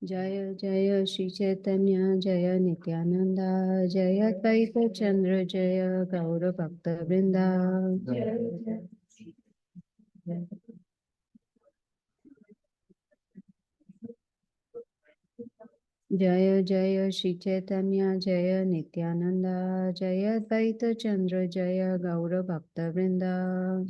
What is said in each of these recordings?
Jaya Jaya Shri Caitanya Jaya Nityananda Jaya Advaita Chandra Jaya Gaura Bhakta Vrinda Jaya Jaya Shri Caitanya Jaya Nityananda Jaya Advaita Chandra Jaya Gaura Bhakta Vrinda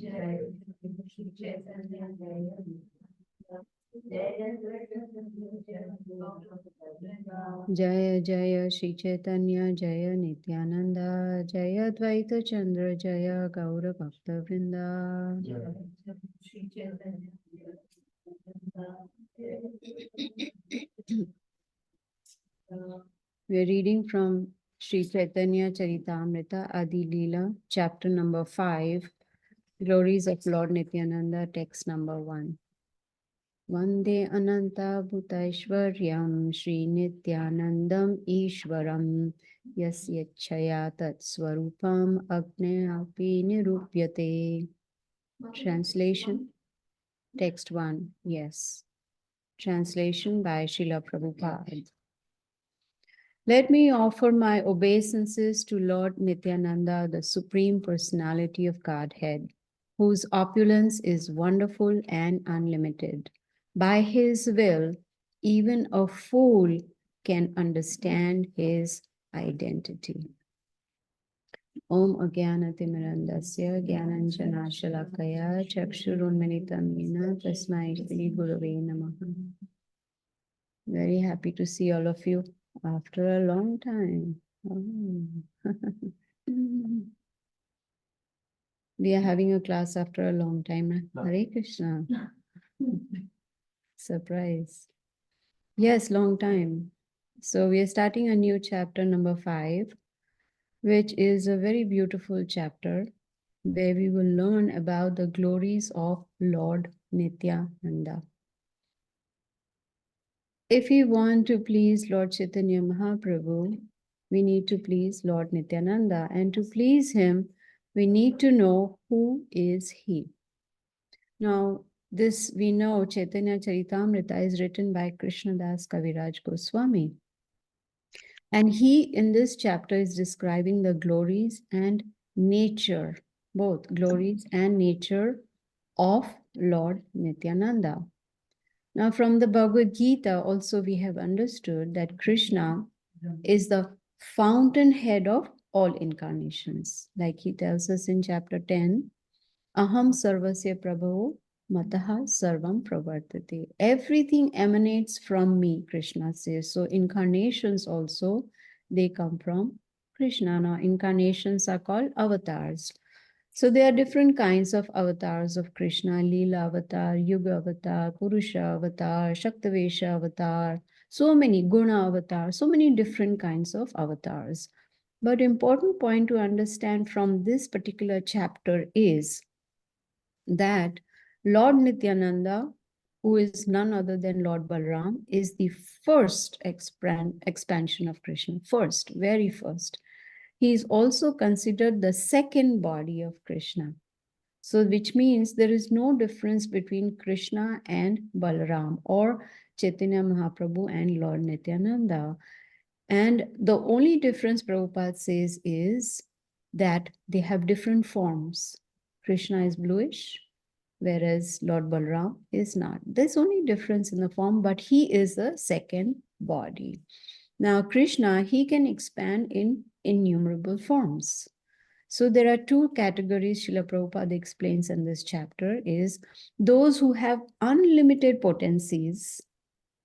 Jaya Jaya Shri Caitanya Jaya Nityananda Jaya Advaita Chandra Jaya Gaura Bhakta Vrinda We are reading from Sri Caitanya Charitamrta Adi Lila, chapter number 5, Glories of Lord Nityananda, text number 1. Vande Ananta Bhutaishwaryam Sri Nityanandam Ishwaram Yasyachaya Tat Swarupam Agneyapi Nirupyate. Translation, text 1, yes. Translation by Srila Prabhupada. Let me offer my obeisances to Lord Nityananda, the Supreme Personality of Godhead, whose opulence is wonderful and unlimited. By his will, even a fool can understand his identity. Om Agyanatimirandasya Gyananjanashalakaya Chakshurunmilitam Yena Tasmai Shri Gurave Namaha. Very happy to see all of you after a long time. Oh. We are having a class after a long time. Hare Krishna. Surprise. Yes, long time. So we are starting a new chapter number 5, which is a very beautiful chapter where we will learn about the glories of Lord Nityananda. If we want to please Lord Chaitanya Mahaprabhu, we need to please Lord Nityananda. And to please him, we need to know who is he. Now, this we know Caitanya Charitamrta is written by Krishnadas Kaviraj Goswami. And he in this chapter is describing the glories and nature, both glories and nature of Lord Nityananda. Now, from the Bhagavad Gita, also we have understood that Krishna is the fountainhead of all incarnations. Like he tells us in chapter 10, Aham sarvasya prabhavo mataha sarvam pravartate. Everything emanates from me, Krishna says. So incarnations also, they come from Krishna. Now, incarnations are called avatars. So there are different kinds of avatars of Krishna: Lila avatar, Yuga avatar, Purusha avatar, Shaktavesha avatar, so many Guna avatar, so many different kinds of avatars. But important point to understand from this particular chapter is that Lord Nityananda, who is none other than Lord Balram, is the first expansion of Krishna, first, very first. He is also considered the second body of Krishna. So, which means there is no difference between Krishna and Balaram or Chaitanya Mahaprabhu and Lord Nityananda. And the only difference Prabhupada says is that they have different forms. Krishna is bluish, whereas Lord Balaram is not. There's only difference in the form, but he is a second body. Now, Krishna, he can expand in innumerable forms. So there are two categories Srila Prabhupada explains in this chapter is those who have unlimited potencies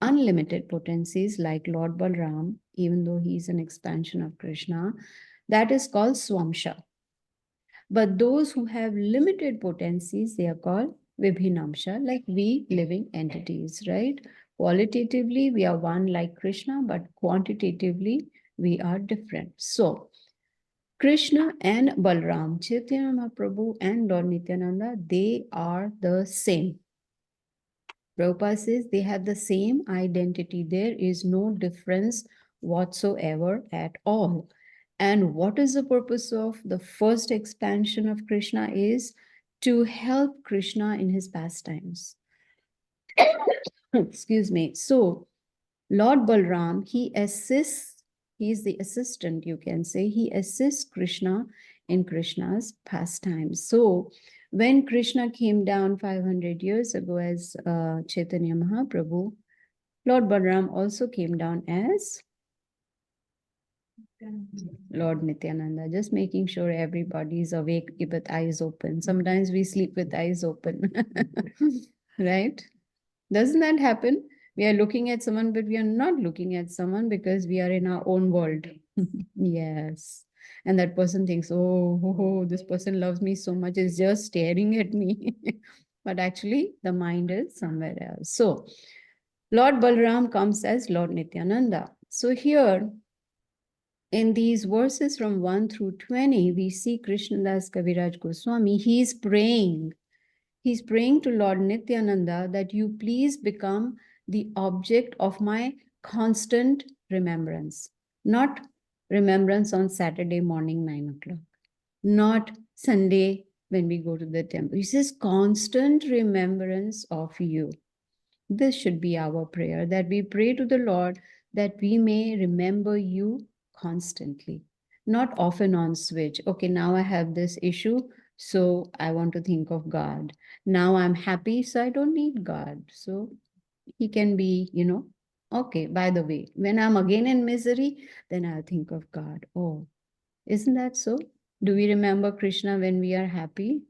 like Lord Balram, even though he is an expansion of Krishna, that is called Swamsha. But those who have limited potencies, they are called Vibhinamsha, like we living entities, right? Qualitatively, we are one like Krishna, but quantitatively, we are different. So, Krishna and Balram, Chaitanya Mahaprabhu and Lord Nityananda, they are the same. Prabhupada says they have the same identity. There is no difference whatsoever at all. And what is the purpose of the first expansion of Krishna is to help Krishna in his pastimes. Excuse me. So, Lord Balram, he assists, he is the assistant, you can say. He assists Krishna in Krishna's pastimes. So, when Krishna came down 500 years ago as Chaitanya Mahaprabhu, Lord Balram also came down as Lord Nityananda, just making sure everybody is awake with eyes open. Sometimes we sleep with eyes open, right? Doesn't that happen? We are looking at someone, but we are not looking at someone because we are in our own world. Yes. And that person thinks, oh, this person loves me so much, is just staring at me. But actually, the mind is somewhere else. So, Lord Balram comes as Lord Nityananda. So, here, in these verses from 1 through 20, we see Krishnadas Kaviraj Goswami, he is praying. He's praying to Lord Nityananda that you please become the object of my constant remembrance. Not remembrance on Saturday morning, 9 o'clock. Not Sunday when we go to the temple. He says constant remembrance of you. This should be our prayer, that we pray to the Lord that we may remember you constantly, not off and on switch. Okay, now I have this issue, so I want to think of God. Now I'm happy, so I don't need God. So he can be, okay, by the way, when I'm again in misery, then I'll think of God. Oh, isn't that so? Do we remember Krishna when we are happy?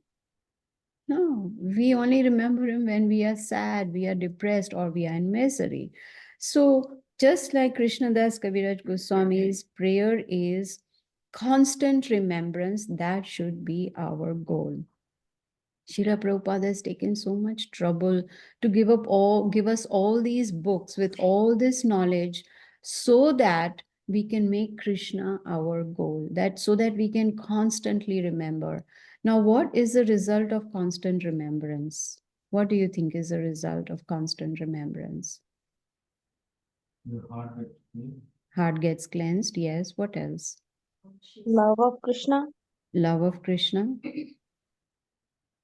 No, we only remember him when we are sad, we are depressed, or we are in misery. So, just like Krishnadas Kaviraj Goswami's prayer is constant remembrance, that should be our goal. Srila Prabhupada has taken so much trouble to give us all these books with all this knowledge so that we can make Krishna our goal, that so that we can constantly remember. Now, what is the result of constant remembrance? What do you think is the result of constant remembrance? Your heart gets clean. Heart gets cleansed, yes. What else? Love of Krishna. Love of Krishna.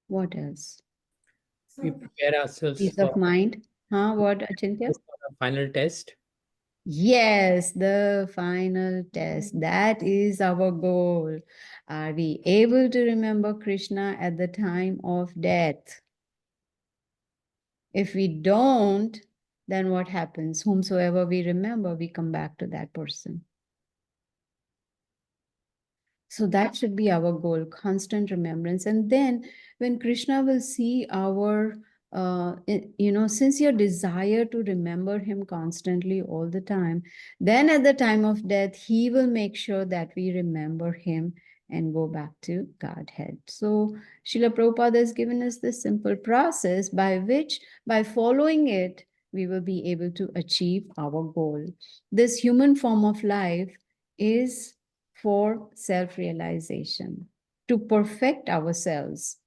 What else? We prepare ourselves Peace of for mind. Huh? What, Achintya? the final test. Yes, the final test. That is our goal. Are we able to remember Krishna at the time of death? If we don't, then what happens? Whomsoever we remember, we come back to that person. So that should be our goal, constant remembrance. And then when Krishna will see our, sincere desire to remember him constantly all the time, then at the time of death, he will make sure that we remember him and go back to Godhead. So Srila Prabhupada has given us this simple process by which, by following it, we will be able to achieve our goal. This human form of life is for self-realization, to perfect ourselves.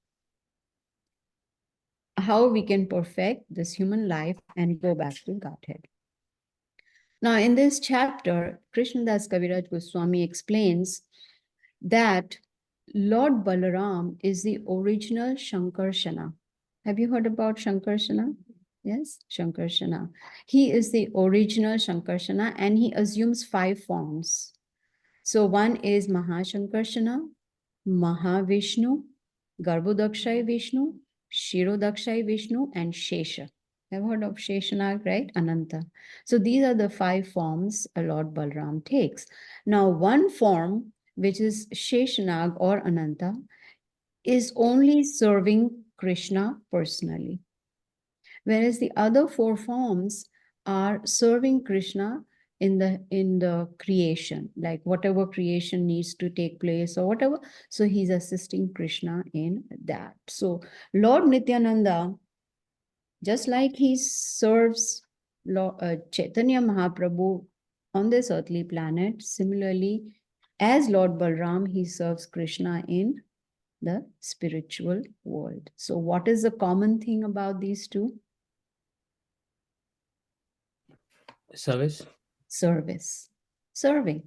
How we can perfect this human life and go back to Godhead. Now, in this chapter, Krishnadas Kaviraj Goswami explains that Lord Balaram is the original Shankarshana. Have you heard about Shankarshana? Yes, Shankarshana. He is the original Shankarshana and he assumes 5 forms. So one is Mahashankarshana, Mahavishnu, Garbhodakshai Vishnu, Shirodakshai Vishnu, and Shesha. I've heard of Sheshanag, right? Ananta. So these are the 5 forms Lord Balram takes. Now, one form, which is Sheshanag or Ananta, is only serving Krishna personally. Whereas the other 4 forms are serving Krishna in the creation, like whatever creation needs to take place or whatever. So he's assisting Krishna in that. So Lord Nityananda, just like he serves Chaitanya Mahaprabhu on this earthly planet, similarly, as Lord Balram, he serves Krishna in the spiritual world. So what is the common thing about these two? Service. Service, serving.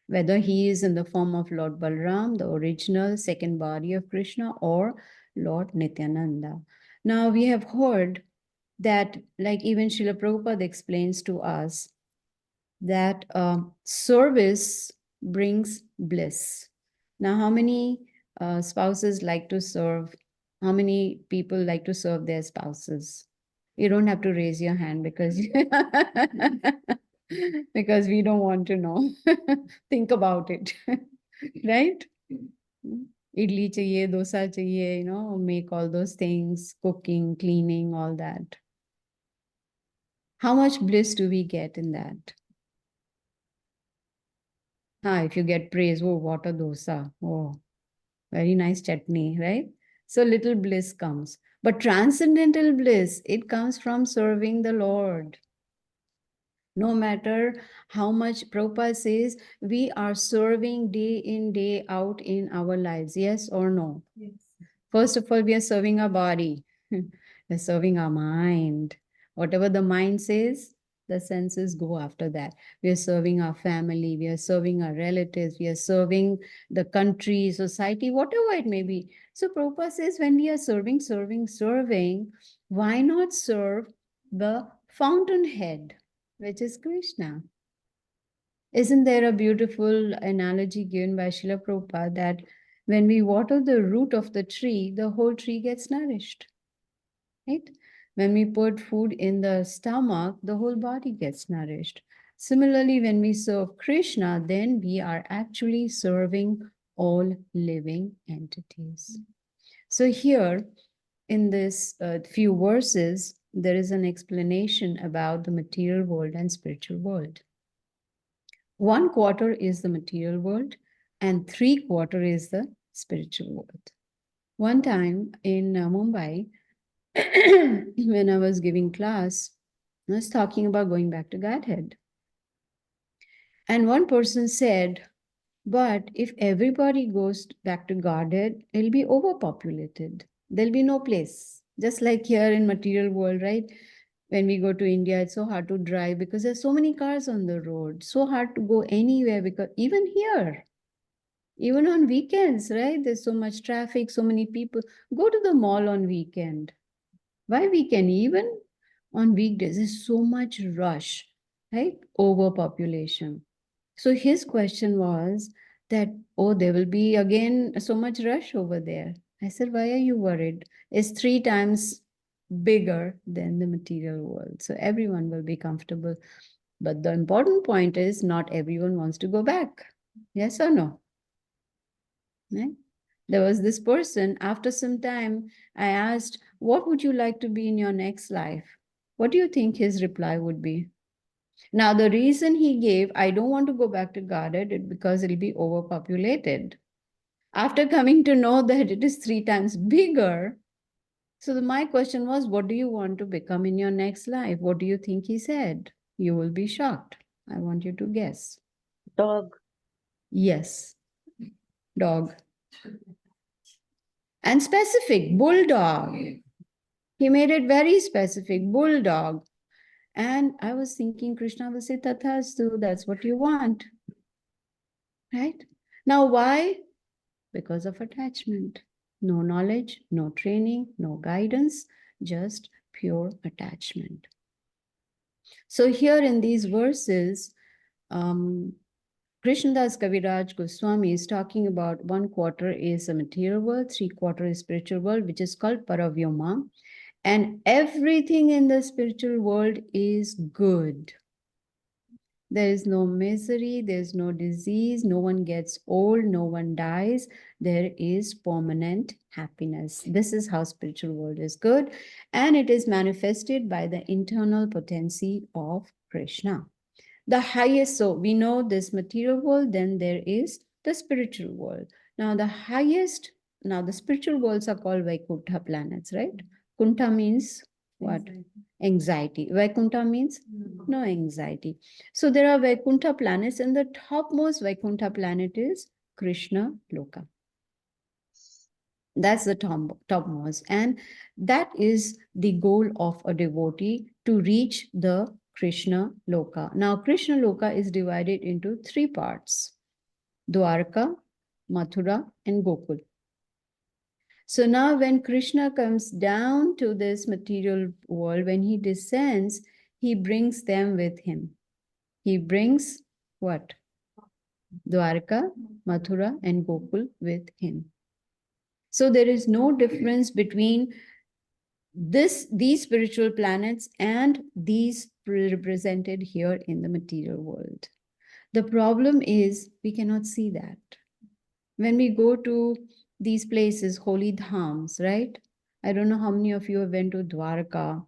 Whether he is in the form of Lord Balram, the original second body of Krishna, or Lord Nityananda. Now we have heard that, like even Srila Prabhupada explains to us, that service brings bliss. Now, how many spouses like to serve? How many people like to serve their spouses? You don't have to raise your hand because because we don't want to know. Think about it, right? Idli chahiye, dosa chahiye, make all those things, cooking, cleaning, all that. How much bliss do we get in that? If you get praise, oh, what a dosa. Oh, very nice chutney, right? So little bliss comes. But transcendental bliss, it comes from serving the Lord. No matter how much Prabhupada says, we are serving day in, day out in our lives. Yes or no? Yes. First of all, we are serving our body. We're serving our mind. Whatever the mind says, the senses go after that. We are serving our family. We are serving our relatives. We are serving the country, society, whatever it may be. So Prabhupada says, when we are serving, why not serve the fountainhead, which is Krishna? Isn't there a beautiful analogy given by Srila Prabhupada that when we water the root of the tree, the whole tree gets nourished, right? When we put food in the stomach, the whole body gets nourished. Similarly, when we serve Krishna, then we are actually serving all living entities. So here, in this few verses, there is an explanation about the material world and spiritual world. 1/4 is the material world and 3/4 is the spiritual world. One time in Mumbai, when I was giving class, I was talking about going back to Godhead. And one person said, but if everybody goes back to Godhead, it'll be overpopulated. There'll be no place. Just like here in material world, right? When we go to India, it's so hard to drive because there's so many cars on the road. So hard to go anywhere because even here, even on weekends, right? There's so much traffic, so many people. Go to the mall on weekend. Why weekend? Even on weekdays, there's so much rush, right? Overpopulation. So his question was that, oh, there will be again so much rush over there. I said, why are you worried? It's 3 times bigger than the material world. So everyone will be comfortable. But the important point is not everyone wants to go back. Yes or no? Right? There was this person, after some time, I asked, what would you like to be in your next life? What do you think his reply would be? Now, the reason he gave, I don't want to go back to Godhead because it'll be overpopulated. After coming to know that it is 3 times bigger, so my question was, what do you want to become in your next life? What do you think he said? You will be shocked. I want you to guess. Dog. Yes, dog. And specific, bulldog. He made it very specific, bulldog. And I was thinking Krishna will say, Tathastu, that's what you want. Right? Now, why? Because of attachment. No knowledge, no training, no guidance, just pure attachment. So here in these verses, Krishnadas Kaviraj Goswami is talking about 1/4 is a material world, 3/4 is spiritual world, which is called Paravyoma. And everything in the spiritual world is good. There is no misery, there's no disease, no one gets old, no one dies. There is permanent happiness. This is how spiritual world is good. And it is manifested by the internal potency of Krishna. The highest, so we know this material world, then there is the spiritual world. Now the highest, now the spiritual worlds are called Vaikuntha planets, right? Kunta means what? Anxiety. Vaikuntha means no anxiety. So there are Vaikuntha planets, and the topmost Vaikuntha planet is Krishna Loka. That's the topmost. And that is the goal of a devotee, to reach the Krishna Loka. Now, Krishna Loka is divided into 3 parts: Dwarka, Mathura, and Gokul. So now when Krishna comes down to this material world, when he descends, he brings them with him. He brings what? Dwarka, Mathura, and Gokul with him. So there is no difference between these spiritual planets and these represented here in the material world. The problem is we cannot see that. When we go to these places, holy dhams, right? I don't know how many of you have went to Dwarka,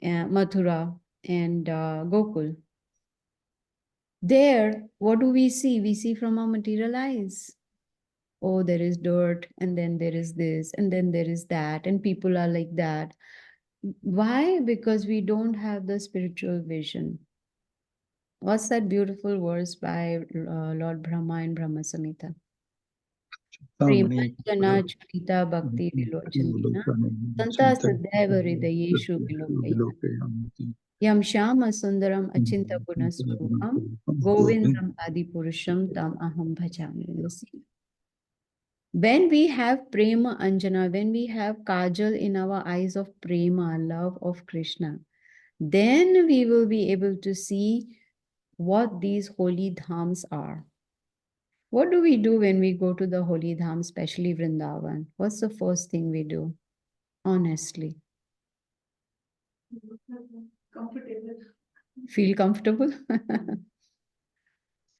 Mathura, and Gokul. There, what do we see? We see from our material eyes. Oh, there is dirt, and then there is this, and then there is that, and people are like that. Why? Because we don't have the spiritual vision. What's that beautiful verse by Lord Brahma in Brahma Samhita? Premanjana Charita Bhakti Vilochanina Santa Sadhaiva Hridayeshu Vilokayana Yam Shama Sundaram Achinta Gunasvarupam Govindam Adipurusham Tam Aham Bhajami. When we have prema anjana, when we have kajal in our eyes of prema, love of Krishna, then we will be able to see what these holy dhams are. What do we do when we go to the holy dham, especially Vrindavan? What's the first thing we do? Honestly. Comfortable. Feel comfortable?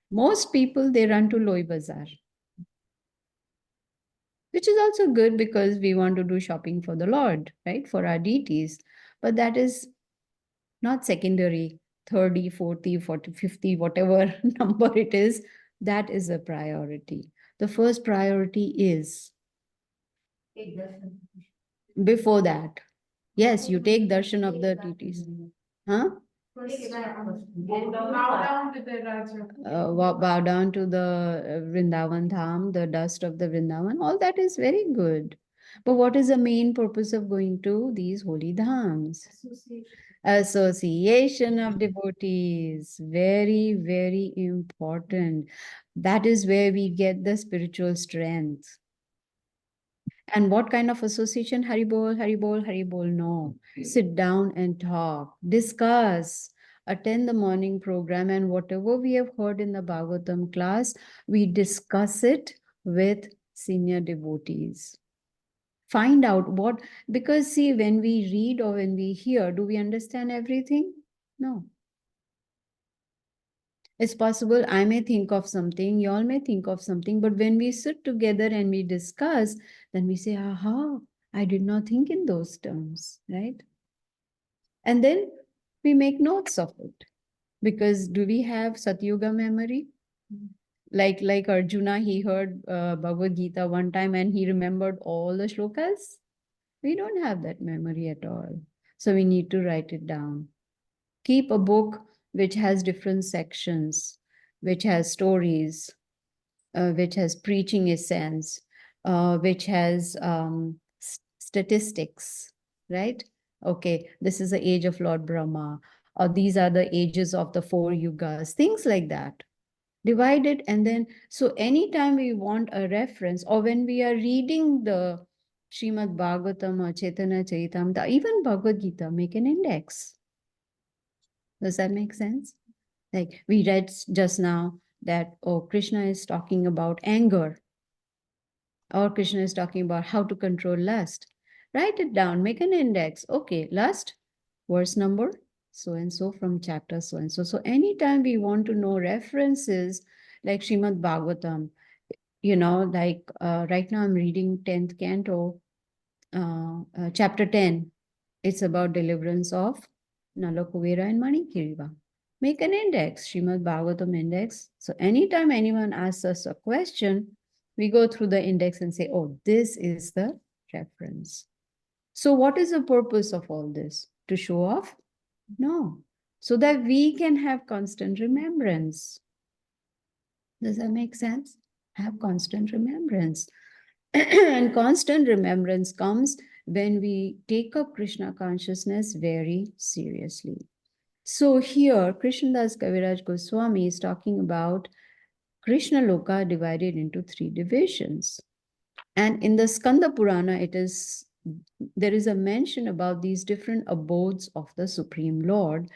Most people, they run to Loi Bazaar, which is also good because we want to do shopping for the Lord, right? For our deities. But that is not secondary, 30, 40, 40, 50, whatever number it is, that is a priority. The first priority is before that. Yes, you take darshan of the deities. Huh? Bow down to the Vrindavan Dham, the dust of the Vrindavan. All that is very good. But what is the main purpose of going to these holy dhams? Association of devotees. Very, very important. That is where we get the spiritual strength. And what kind of association? Haribol, Haribol, Haribol. No. Sit down and talk, discuss, attend the morning program, and whatever we have heard in the Bhagavatam class, we discuss it with senior devotees. Find out what, because see, when we read or when we hear, do we understand everything? No. It's possible I may think of something, you all may think of something, but when we sit together and we discuss, then we say, aha, I did not think in those terms, right? And then we make notes of it. Because do we have Satyuga memory? Like Arjuna, he heard Bhagavad Gita one time and he remembered all the shlokas. We don't have that memory at all. So we need to write it down. Keep a book which has different sections, which has stories, which has preaching essence, which has statistics, right? Okay, this is the age of Lord Brahma, or these are the ages of the 4 yugas, things like that. Divide it, and then, so anytime we want a reference, or when we are reading the Srimad Bhagavatam or Chaitanya Charitamrta, even Bhagavad Gita, make an index. Does that make sense? Like we read just now that, oh, Krishna is talking about anger, or Krishna is talking about how to control lust. Write it down, make an index. Okay, lust, verse number, so and so from chapter so and so. So anytime we want to know references like Srimad Bhagavatam, you know, like right now I'm reading 10th canto, chapter 10. It's about deliverance of Nalakuvera and Manikiriva. Make an index, Srimad Bhagavatam index. So anytime anyone asks us a question, we go through the index and say, oh, this is the reference. So what is the purpose of all this? To show off? No. So that we can have constant remembrance. Does that make sense? Have constant remembrance. And constant remembrance comes when we take up Krishna consciousness very seriously. So here, Krishnadas Kaviraj Goswami is talking about Krishna Loka divided into 3 divisions. And in the Skanda Purana, there is a mention about these different abodes of the Supreme Lord.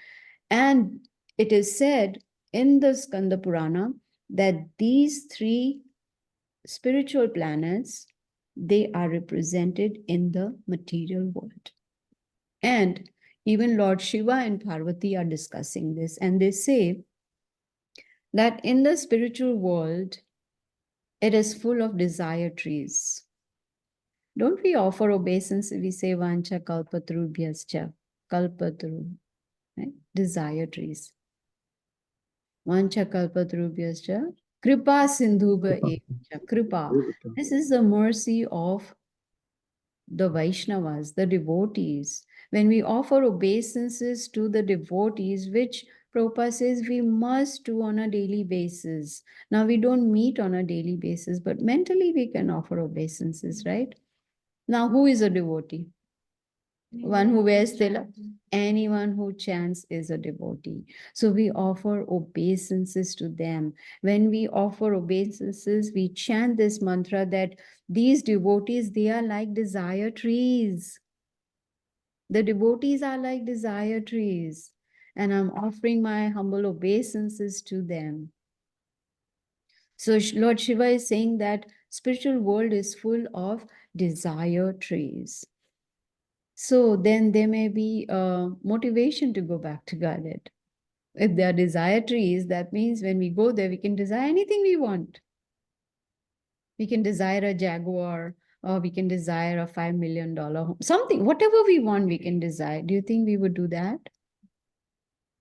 And it is said in the Skanda Purana that these three spiritual planets, they are represented in the material world. And even Lord Shiva and Parvati are discussing this. And they say that in the spiritual world, it is full of desire trees. Don't we offer obeisance if we say Vancha Kalpatrubhyascha, Kalpatru, right? Desire trees. Vancha Kalpatrubhyascha, Kripa Sindhuba Evacha, Kripa. This is the mercy of the Vaishnavas, the devotees. When we offer obeisances to the devotees, which Prabhupada says we must do on a daily basis. Now, we don't meet on a daily basis, but mentally we can offer obeisances, right? Now, who is a devotee? One who wears tilak. Anyone who chants is a devotee. So we offer obeisances to them. When we offer obeisances, we chant this mantra that these devotees, they are like desire trees. The devotees are like desire trees. And I'm offering my humble obeisances to them. So Lord Shiva is saying that spiritual world is full of desire trees. So then there may be a motivation to go back to Godhead. If there are desire trees, that means when we go there, we can desire anything we want. We can desire a Jaguar, or we can desire a $5 million home. Something, whatever we want, we can desire. Do you think we would do that?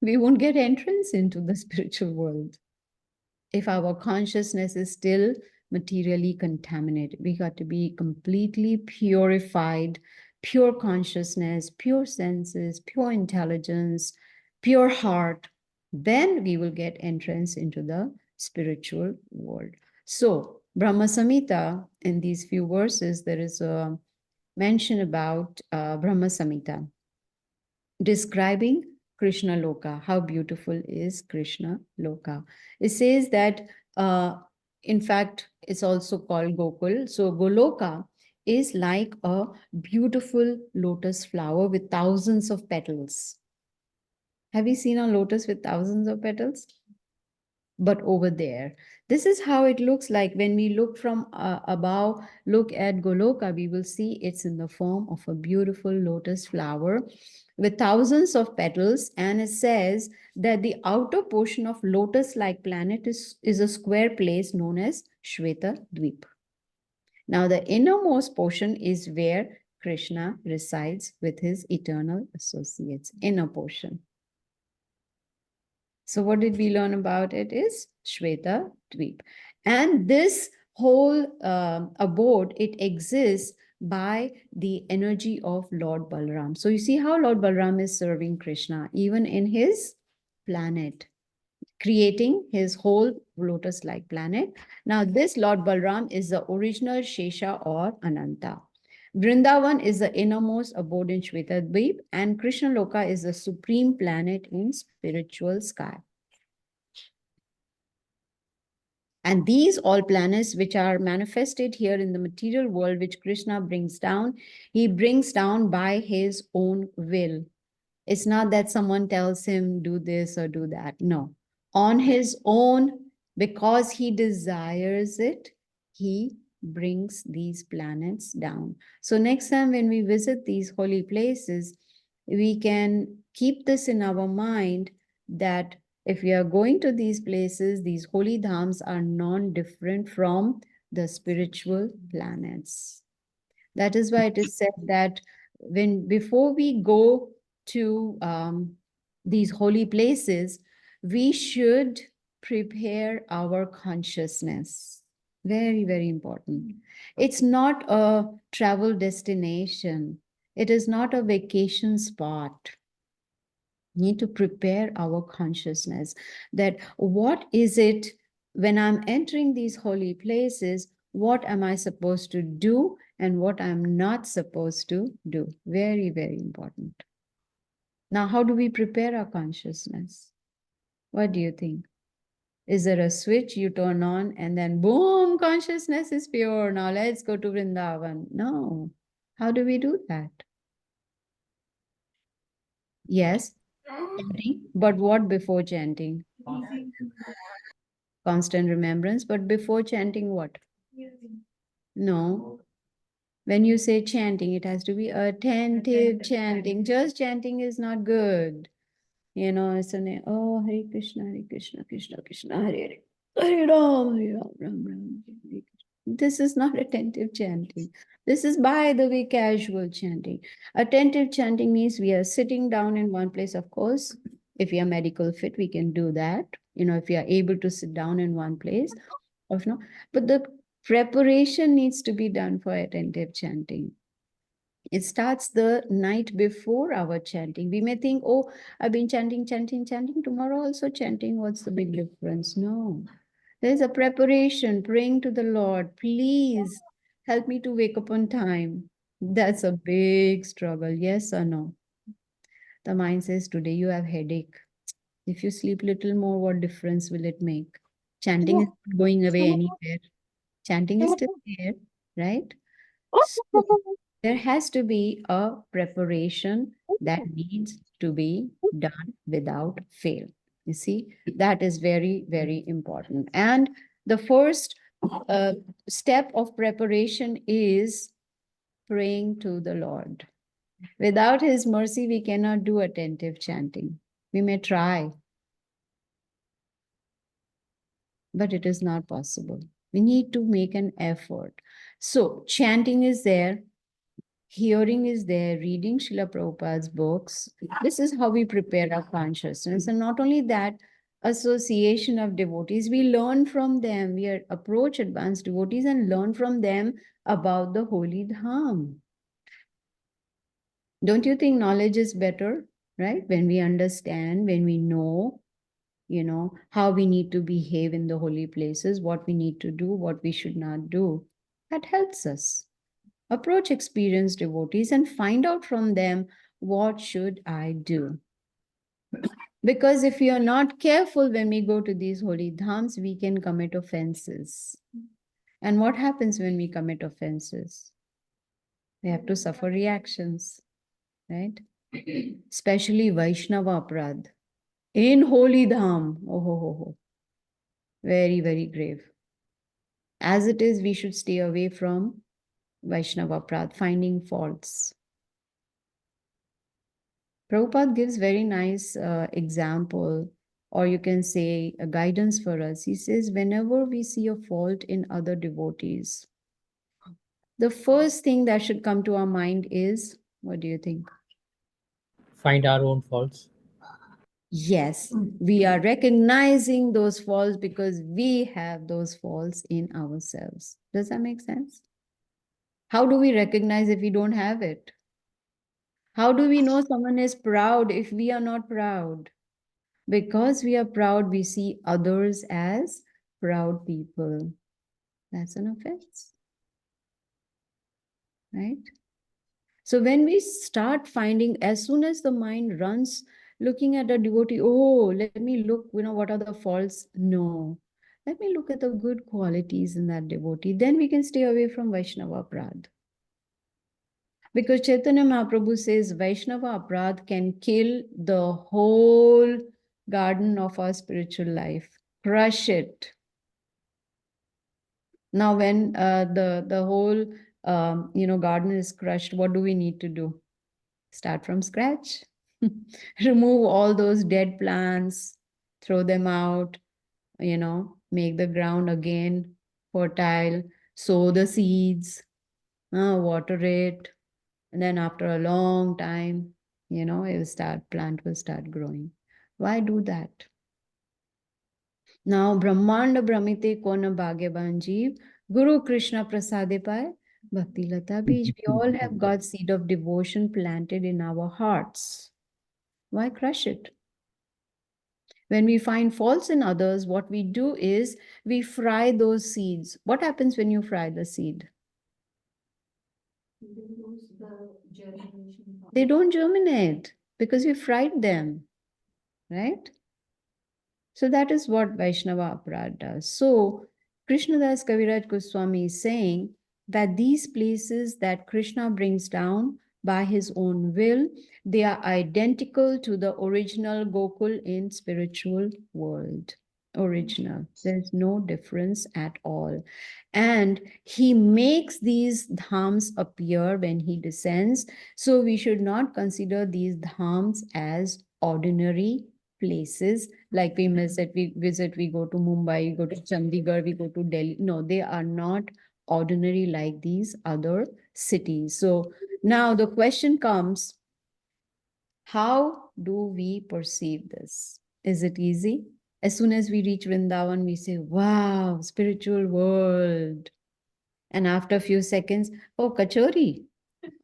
We won't get entrance into the spiritual world if our consciousness is still materially contaminated. We got to be completely purified, pure consciousness, pure senses, pure intelligence, pure heart. Then we will get entrance into the spiritual world. So, Brahma Samhita, in these few verses, there is a mention about Brahma Samhita describing Krishna Loka. How beautiful is Krishna Loka? It says that, in fact, it's also called Gokul. So Goloka is like a beautiful lotus flower with thousands of petals. Have you seen a lotus with thousands of petals? But over there, this is how it looks like. When we look from above, look at Goloka, we will see it's in the form of a beautiful lotus flower with thousands of petals. And it says that the outer portion of lotus-like planet is a square place known as Shweta Dweep. Now the innermost portion is where Krishna resides with his eternal associates, inner portion. So what did we learn about it is Shweta Dweep. And this whole abode, it exists by the energy of Lord Balaram. So you see how Lord Balaram is serving Krishna, even in his planet, creating his whole lotus-like planet. Now this Lord Balaram is the original Shesha or Ananta. Vrindavan is the innermost abode in Shweta Dweep, and Krishna Loka is the supreme planet in spiritual sky. And these all planets which are manifested here in the material world, which Krishna brings down, he brings down by his own will. It's not that someone tells him do this or do that. No, on his own, because he desires it, he brings these planets down. So next time when we visit these holy places, we can keep this in our mind that if we are going to these places, these holy dhams are non-different from the spiritual planets. That is why it is said that before we go to these holy places, we should prepare our consciousness. Very, very important. It's not a travel destination. It is not a vacation spot. We need to prepare our consciousness that what is it when I'm entering these holy places, what am I supposed to do and what I'm not supposed to do? Very, very important. Now, how do we prepare our consciousness? What do you think? Is there a switch you turn on and then boom, home consciousness is pure. Now let's go to Vrindavan. No. How do we do that? Yes, chanting. But what before chanting? Constant remembrance. But before chanting, what? No. When you say chanting, it has to be attentive chanting. Just chanting is not good. You know, it's oh, Hare Krishna, Krishna Krishna, Hare Hare, Hare Ram, Ram, Hare Krishna. This is not attentive chanting. This is, by the way, casual chanting. Attentive chanting means we are sitting down in one place, of course. If we are medical fit, we can do that. You know, if we are able to sit down in one place, of no. But the preparation needs to be done for attentive chanting. It starts the night before our chanting. We may think, oh, I've been chanting, tomorrow also chanting. What's the big difference? No. There's a preparation, praying to the Lord. Please help me to wake up on time. That's a big struggle. Yes or no? The mind says, today you have headache. If you sleep little more, what difference will it make? Chanting is not going away anywhere. Chanting is still there, right? So there has to be a preparation that needs to be done without fail. You see, that is very, very important. And the first step of preparation is praying to the Lord. Without His mercy, we cannot do attentive chanting. We may try, but it is not possible. We need to make an effort. So, chanting is there, hearing is there, reading Srila Prabhupada's books. This is how we prepare our consciousness. And not only that, association of devotees, we learn from them. We approach advanced devotees and learn from them about the holy dham. Don't you think knowledge is better, right? When we understand, when we know, you know, how we need to behave in the holy places, what we need to do, what we should not do. That helps us. Approach experienced devotees and find out from them, what should I do? Because if we are not careful when we go to these holy dhams, we can commit offenses. And what happens when we commit offenses? We have to suffer reactions, right? Especially Vaishnava Aprad. In holy dham, oh, ho, ho, ho. Very, very grave. As it is, we should stay away from Vaishnava Aprad, finding faults. Prabhupada gives very nice example, or you can say a guidance for us. He says, whenever we see a fault in other devotees, the first thing that should come to our mind is, what do you think? Find our own faults. Yes, we are recognizing those faults because we have those faults in ourselves. Does that make sense? How do we recognize if we don't have it? How do we know someone is proud if we are not proud? Because we are proud, we see others as proud people. That's an offense, right? So when we start finding, as soon as the mind runs looking at a devotee, oh, let me look, you know, what are the faults? No. Let me look at the good qualities in that devotee. Then we can stay away from Vaishnava Aprad. Because Chaitanya Mahaprabhu says Vaishnava Aprad can kill the whole garden of our spiritual life, crush it. Now, when the whole garden is crushed, what do we need to do? Start from scratch. Remove all those dead plants, throw them out, make the ground again fertile, sow the seeds, water it, and then after a long time, plant will start growing. Why do that? Now, Brahmanda Brahmite Kona Bhagyavan Jeev, Guru Krishna Prasade Pai, Bhakti Lata Bij. We all have God's seed of devotion planted in our hearts. Why crush it? When we find faults in others, what we do is we fry those seeds. What happens when you fry the seed? They don't germinate because we fried them, right? So that is what Vaishnava Aparad does. So Krishnadas Kaviraj Goswami is saying that these places that Krishna brings down by his own will, they are identical to the original Gokul in spiritual world. Original. There's no difference at all. And he makes these dhams appear when he descends. So we should not consider these dhams as ordinary places like we go to Mumbai, we go to Chandigarh, we go to Delhi. No, they are not ordinary like these other cities. So now the question comes, how do we perceive this? Is it easy? As soon as we reach Vrindavan, we say, wow, spiritual world. And after a few seconds, oh, kachori,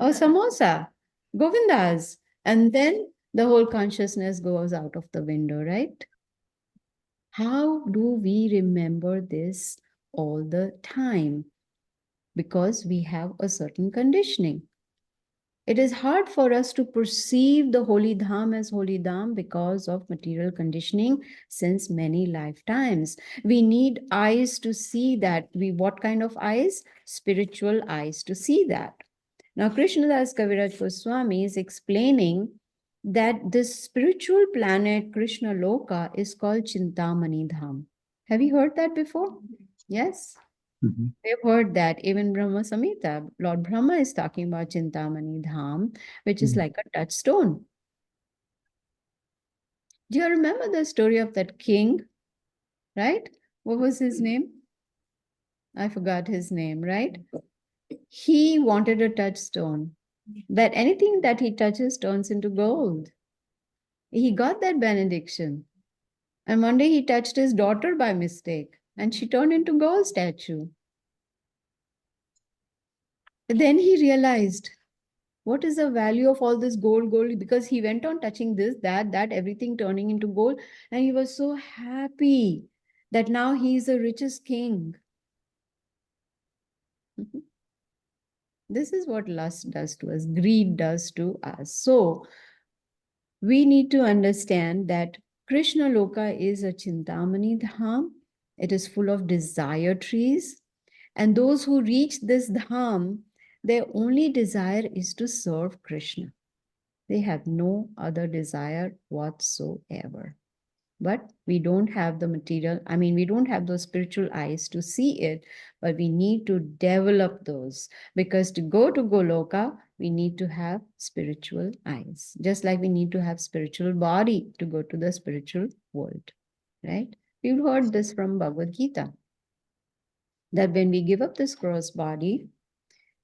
oh, samosa, Govindas. And then the whole consciousness goes out of the window, right? How do we remember this all the time? Because we have a certain conditioning. It is hard for us to perceive the Holy Dham as Holy Dham because of material conditioning since many lifetimes. We need eyes to see that. What kind of eyes? Spiritual eyes to see that. Now, Krishnadas Kaviraj Goswami is explaining that this spiritual planet, Krishna Loka, is called Chintamani Dham. Have you heard that before? Yes? Mhm. We've heard that even Brahma Samhita, Lord Brahma is talking about Chintamani Dham, which is like a touchstone. Do you remember the story of that king, right? What was his name? I forgot his name, right? He wanted a touchstone, that anything that he touches turns into gold. He got that benediction. And one day he touched his daughter by mistake, and she turned into gold statue. Then he realized, what is the value of all this gold? Because he went on touching this, that, everything turning into gold. And he was so happy that now he is the richest king. This is what lust does to us, greed does to us. So we need to understand that Krishna Loka is a Chintamani Dham. It is full of desire trees. And those who reach this Dham, their only desire is to serve Krishna. They have no other desire whatsoever. But we don't have the material, we don't have those spiritual eyes to see it, but we need to develop those, because to go to Goloka, we need to have spiritual eyes, just like we need to have spiritual body to go to the spiritual world, right? We've heard this from Bhagavad Gita, that when we give up this gross body,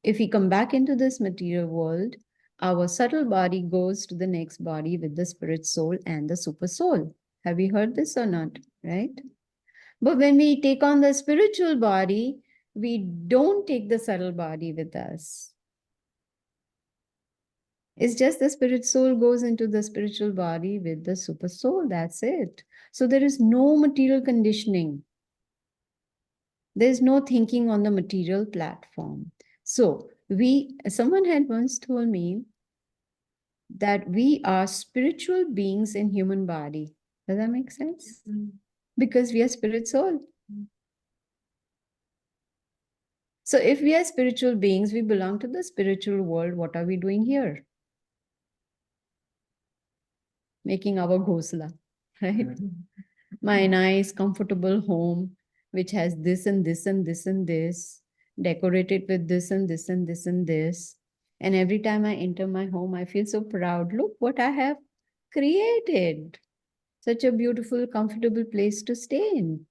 if we come back into this material world, our subtle body goes to the next body with the spirit soul and the super soul. Have you heard this or not? Right? But when we take on the spiritual body, we don't take the subtle body with us. It's just the spirit soul goes into the spiritual body with the super soul. That's it. So there is no material conditioning. There's no thinking on the material platform. So someone had once told me that we are spiritual beings in human body. Does that make sense? Because we are spirit soul. So if we are spiritual beings, we belong to the spiritual world. What are we doing here? Making our ghosla, right? My nice, comfortable home, which has this and this and this and this, decorated with this and this and this and this. And every time I enter my home, I feel so proud. Look what I have created. Such a beautiful, comfortable place to stay in.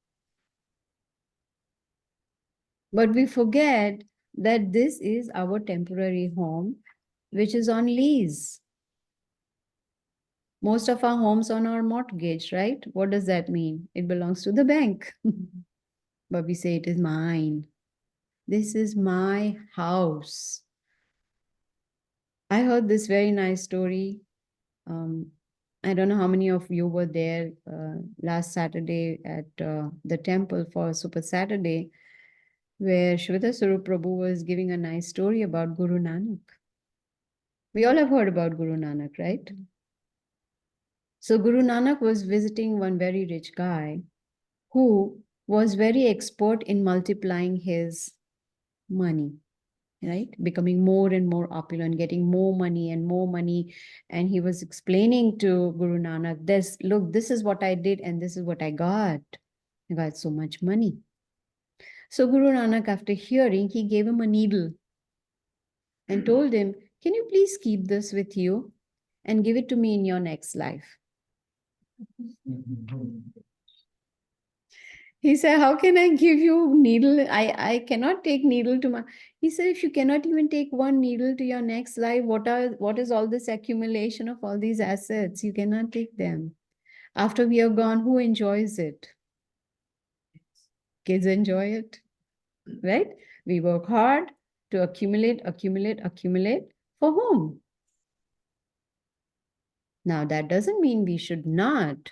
But we forget that this is our temporary home, which is on lease. Most of our homes on our mortgage, right? What does that mean? It belongs to the bank. But we say it is mine. This is my house. I heard this very nice story. I don't know how many of you were there last Saturday at the temple for Super Saturday, where Shveta Sarup Prabhu was giving a nice story about Guru Nanak. We all have heard about Guru Nanak, right? So Guru Nanak was visiting one very rich guy who was very expert in multiplying his money, right? Becoming more and more opulent, getting more money and more money. And he was explaining to Guru Nanak, this, look, this is what I did and this is what I got. I got so much money. So Guru Nanak, after hearing, he gave him a needle and told him, can you please keep this with you and give it to me in your next life? He said, how can I give you needle? I cannot take needle to my... He said, if you cannot even take one needle to your next life, what is all this accumulation of all these assets? You cannot take them. After we are gone, who enjoys it? Kids enjoy it, right? We work hard to accumulate for whom? Now, that doesn't mean we should not,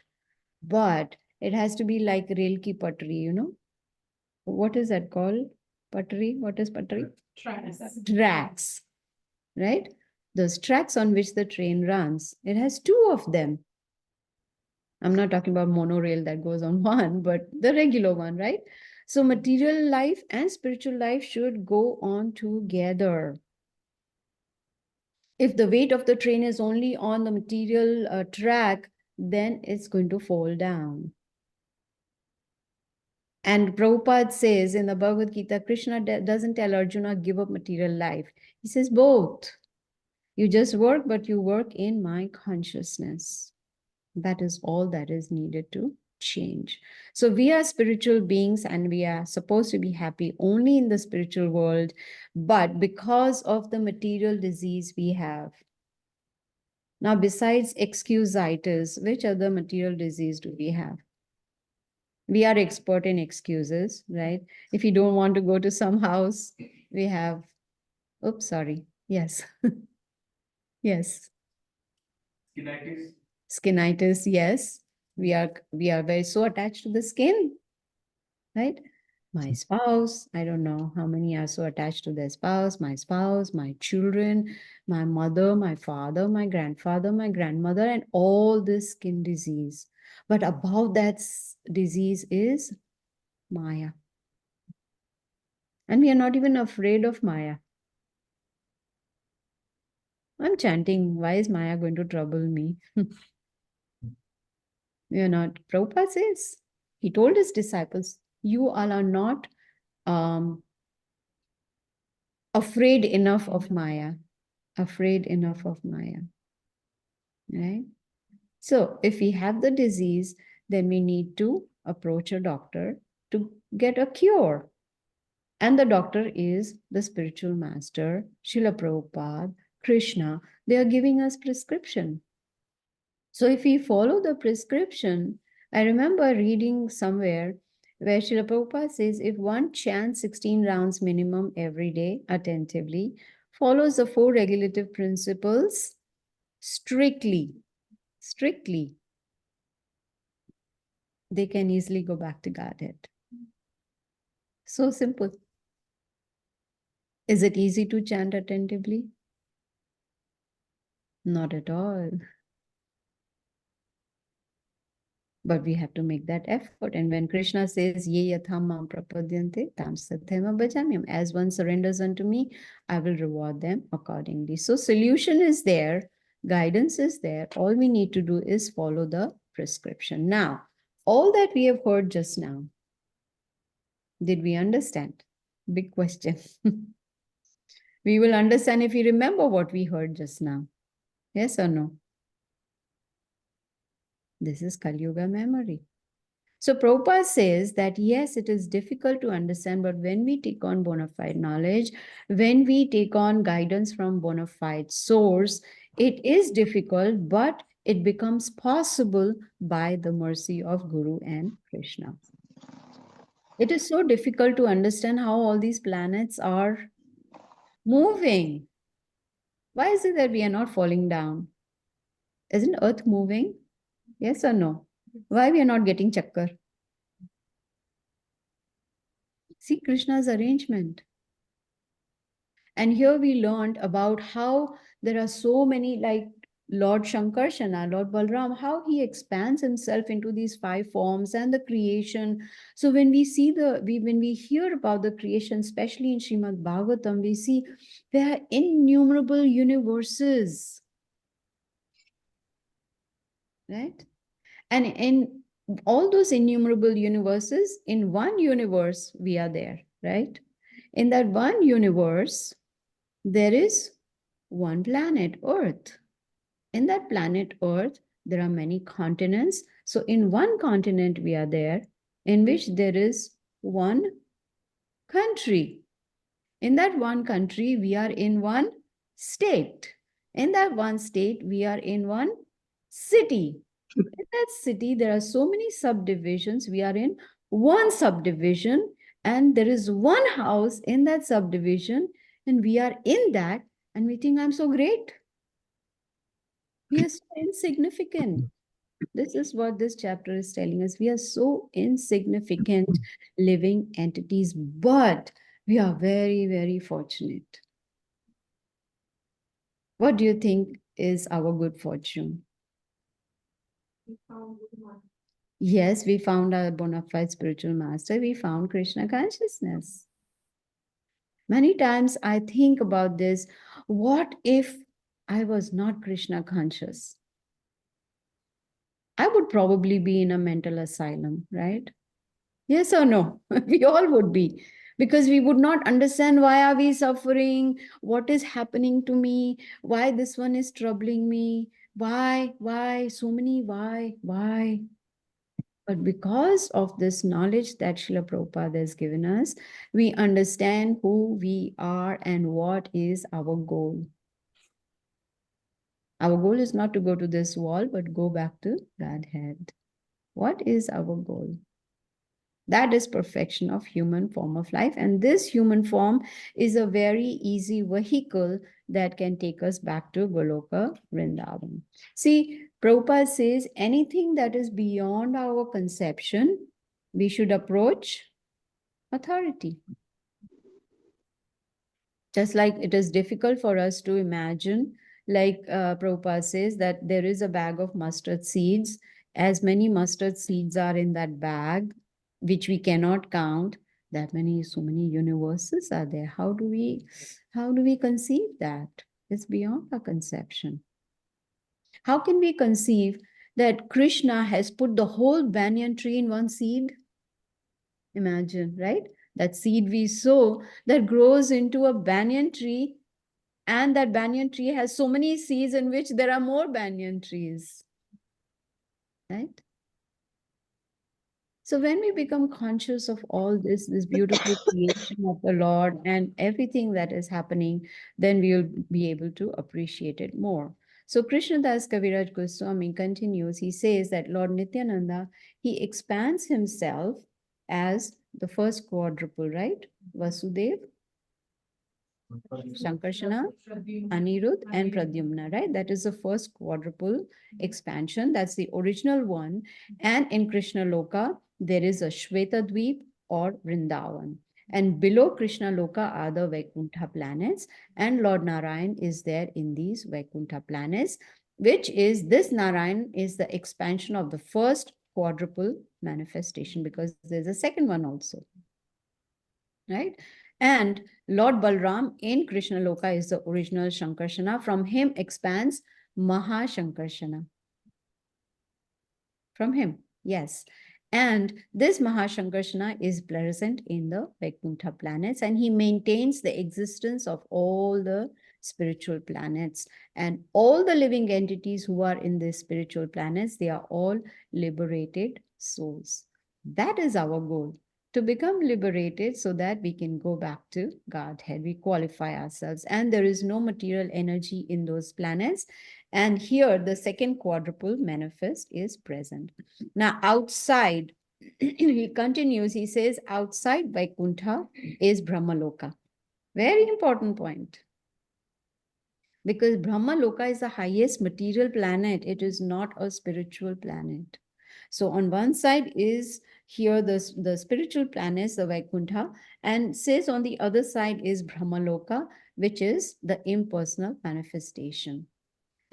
but it has to be like rail ki patri, you know? What is that called? Patri? What is patri? Tracks, right? Those tracks on which the train runs. It has two of them. I'm not talking about monorail that goes on one, but the regular one, right? So material life and spiritual life should go on together. If the weight of the train is only on the material track, then it's going to fall down. And Prabhupada says in the Bhagavad Gita, Krishna doesn't tell Arjuna, give up material life. He says both. You just work, but you work in my consciousness. That is all that is needed to change. So we are spiritual beings and we are supposed to be happy only in the spiritual world. But because of the material disease we have. Now, besides excusitis, which other material disease do we have? We are expert in excuses, right? If you don't want to go to some house, we have, oops, sorry. Yes. Yes. Skinitis, yes. We are very so attached to the skin, right? My spouse, I don't know how many are so attached to their spouse, my children, my mother, my father, my grandfather, my grandmother, and all this skin disease. But above that disease is Maya. And we are not even afraid of Maya. I'm chanting, why is Maya going to trouble me? We are not. Prabhupada says, he told his disciples, you all are not afraid enough of Maya. Afraid enough of Maya. Right? So if we have the disease, then we need to approach a doctor to get a cure. And the doctor is the spiritual master, Srila Prabhupada, Krishna. They are giving us prescription. So if we follow the prescription, I remember reading somewhere where Srila Prabhupada says, if one chants 16 rounds minimum every day attentively, follows the 4 regulative principles strictly, they can easily go back to Godhead. So simple. Is it easy to chant attentively? Not at all. But we have to make that effort. And when Krishna says, Ye yatham mam prapadyante, tam satyama bhajamyam. As one surrenders unto me, I will reward them accordingly. So solution is there, guidance is there. All we need to do is follow the prescription. Now, all that we have heard just now, did we understand? Big question. We will understand if we remember what we heard just now. Yes or no? This is Kali Yuga memory. So Prabhupada says that yes, it is difficult to understand, but when we take on bona fide knowledge, when we take on guidance from bona fide source, it is difficult, but it becomes possible by the mercy of Guru and Krishna. It is so difficult to understand how all these planets are moving. Why is it that we are not falling down? Isn't Earth moving? Yes or no? Why we are not getting chakkar? See Krishna's arrangement. And here we learned about how there are so many, like Lord Shankarshana, Lord Balram, how he expands himself into these five forms and the creation. So when we see when we hear about the creation, especially in Srimad Bhagavatam, we see there are innumerable universes, right? And in all those innumerable universes, in one universe, we are there, right? In that one universe, there is one planet, Earth. In that planet Earth, there are many continents. So in one continent, we are there, in which there is one country. In that one country, we are in one state. In that one state, we are in one city. In that city, there are so many subdivisions. We are in one subdivision, and there is one house in that subdivision, and we are in that, and we think, I'm so great. We are so insignificant. This is what this chapter is telling us. We are so insignificant living entities, but we are very, very fortunate. What do you think is our good fortune? Yes, we found our bona fide spiritual master. We found Krishna consciousness. Many times I think about this. What if I was not Krishna conscious? I would probably be in a mental asylum, right? Yes or no? We all would be, because we would not understand why are we suffering, what is happening to me, why this one is troubling me, why, so many why. But because of this knowledge that Srila Prabhupada has given us, we understand who we are and what is our goal. Our goal is not to go to this wall, but go back to Godhead. What is our goal? That is perfection of human form of life. And this human form is a very easy vehicle that can take us back to Goloka Vrindavan. See, Prabhupada says anything that is beyond our conception, we should approach authority. Just like it is difficult for us to imagine, like Prabhupada says, that there is a bag of mustard seeds. As many mustard seeds are in that bag, which we cannot count, that many, so many universes are there. How do we conceive that? It's beyond our conception. How can we conceive that Krishna has put the whole banyan tree in one seed? Imagine, right? That seed we sow that grows into a banyan tree, and that banyan tree has so many seeds in which there are more banyan trees, right? So when we become conscious of all this beautiful creation of the Lord and everything that is happening, then we will be able to appreciate it more. So Krishnadas Kaviraj Goswami continues, he says that Lord Nityananda, he expands himself as the first quadruple, right? Vasudev, Shankarshana, Anirudh, and Pradyumna, right? That is the first quadruple expansion. That's the original one. And in Krishna Loka, there is a Shweta Dweep or Vrindavan. And below Krishna Loka are the Vaikuntha planets. And Lord Narayan is there in these Vaikuntha planets, which is, this Narayan is the expansion of the first quadruple manifestation, because there's a second one also, right? And Lord Balram in Krishna Loka is the original Shankarshana. From him expands Maha Shankarshana. From him, yes. And this Maha Shankarshana is present in the Vaikuntha planets, and he maintains the existence of all the spiritual planets. And all the living entities who are in these spiritual planets, they are all liberated souls. That is our goal, to become liberated so that we can go back to Godhead. We qualify ourselves, and there is no material energy in those planets. And here the second quadruple manifest is present. Now outside, he continues, he says, outside Vaikuntha is Brahmaloka. Very important point. Because Brahmaloka is the highest material planet. It is not a spiritual planet. So on one side is here the spiritual planets, the Vaikuntha, and says on the other side is Brahmaloka, which is the impersonal manifestation.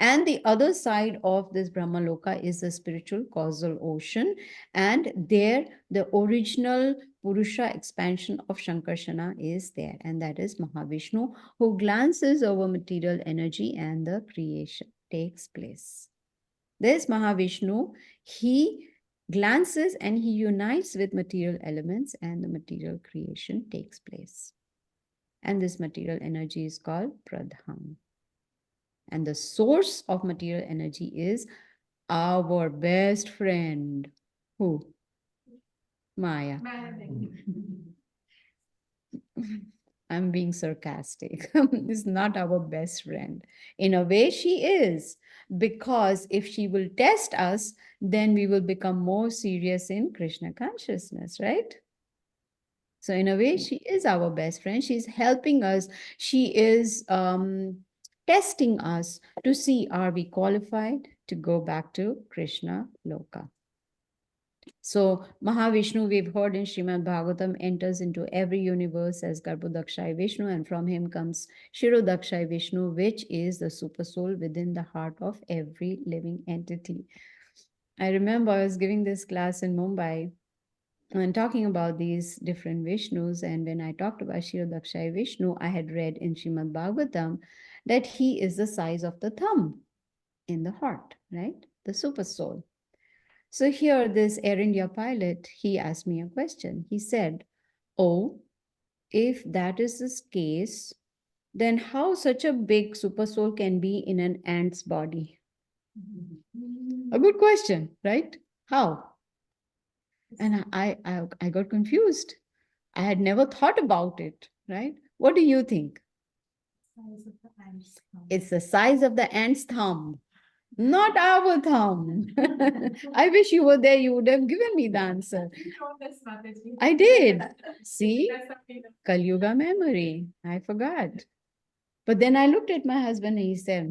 And the other side of this Brahmaloka is the spiritual causal ocean. And there, the original Purusha expansion of Shankarshana is there. And that is Mahavishnu, who glances over material energy and the creation takes place. This Mahavishnu, he glances and he unites with material elements and the material creation takes place. And this material energy is called Pradhan. And the source of material energy is our best friend. Who? Maya. I'm being sarcastic. It's not our best friend. In a way, she is, because if she will test us, then we will become more serious in Krishna consciousness, right? So, in a way, she is our best friend. She's helping us. She is testing us to see, are we qualified to go back to Krishna Loka? So Mahavishnu, we've heard in Srimad Bhagavatam, enters into every universe as Garbhodakshay Vishnu, and from him comes Shirodakshay Vishnu, which is the super soul within the heart of every living entity. I remember I was giving this class in Mumbai and talking about these different Vishnus. And when I talked about Shirodakshay Vishnu, I had read in Srimad Bhagavatam that he is the size of the thumb in the heart, right? The super soul. So here, this Air India pilot, he asked me a question. He said, oh, if that is the case, then how such a big super soul can be in an ant's body? A good question, right? How? And I got confused. I had never thought about it, right? What do you think? It's the size of the ant's thumb. Not our thumb. I wish you were there. You would have given me the answer. I did. See? Kali Yuga memory. I forgot. But then I looked at my husband and he said,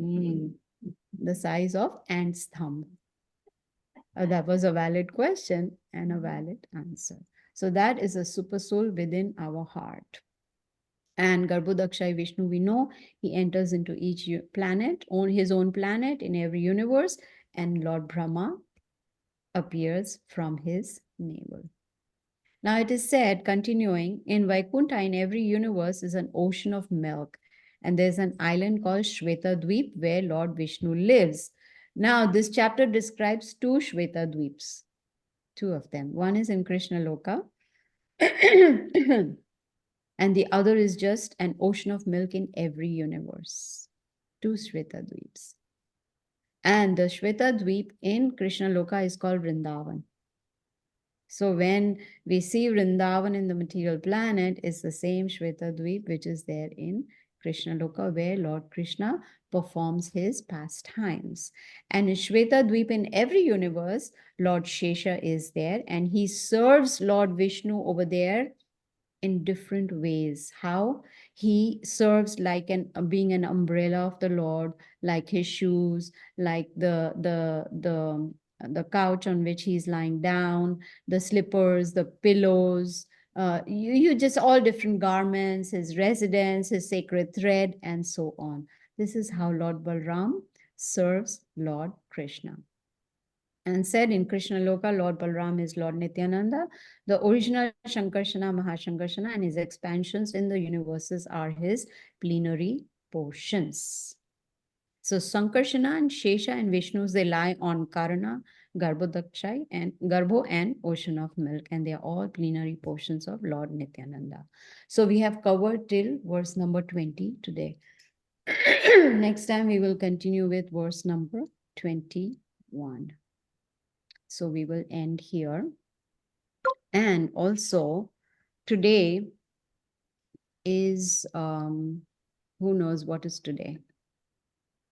the size of ant's thumb. That was a valid question and a valid answer. So that is a super soul within our heart. And Garbhodakshay Vishnu, we know he enters into each planet, on his own planet in every universe, and Lord Brahma appears from his navel. Now it is said, continuing, in Vaikuntha, in every universe is an ocean of milk, and there's an island called Shweta Dweep where Lord Vishnu lives. Now this chapter describes two Shweta Dweeps, two of them. One is in Krishna Loka, and the other is just an ocean of milk in every universe. Two Shweta Dweeps. And the Shweta Dweep in Krishna Loka is called Vrindavan. So when we see Vrindavan in the material planet, it's the same Shweta Dweep which is there in Krishna Loka, where Lord Krishna performs his pastimes. And in Shweta Dweep in every universe, Lord Shesha is there, and he serves Lord Vishnu over there in different ways. How? He serves like being an umbrella of the Lord, like his shoes, like the couch on which he's lying down, the slippers, the pillows, you just all different garments, his residence, his sacred thread, and so on. This is how Lord Balram serves Lord Krishna. And said in Krishna Loka, Lord Balram is Lord Nityananda. The original Shankarshana, Mahashankarshana, and his expansions in the universes are his plenary portions. So Sankarshana and Shesha and Vishnus, they lie on Karana, Garbhodakshay, and Garbho and Ocean of Milk, and they are all plenary portions of Lord Nityananda. So we have covered till verse number 20 today. Next time we will continue with verse number 21. So we will end here. And also today is, who knows what is today?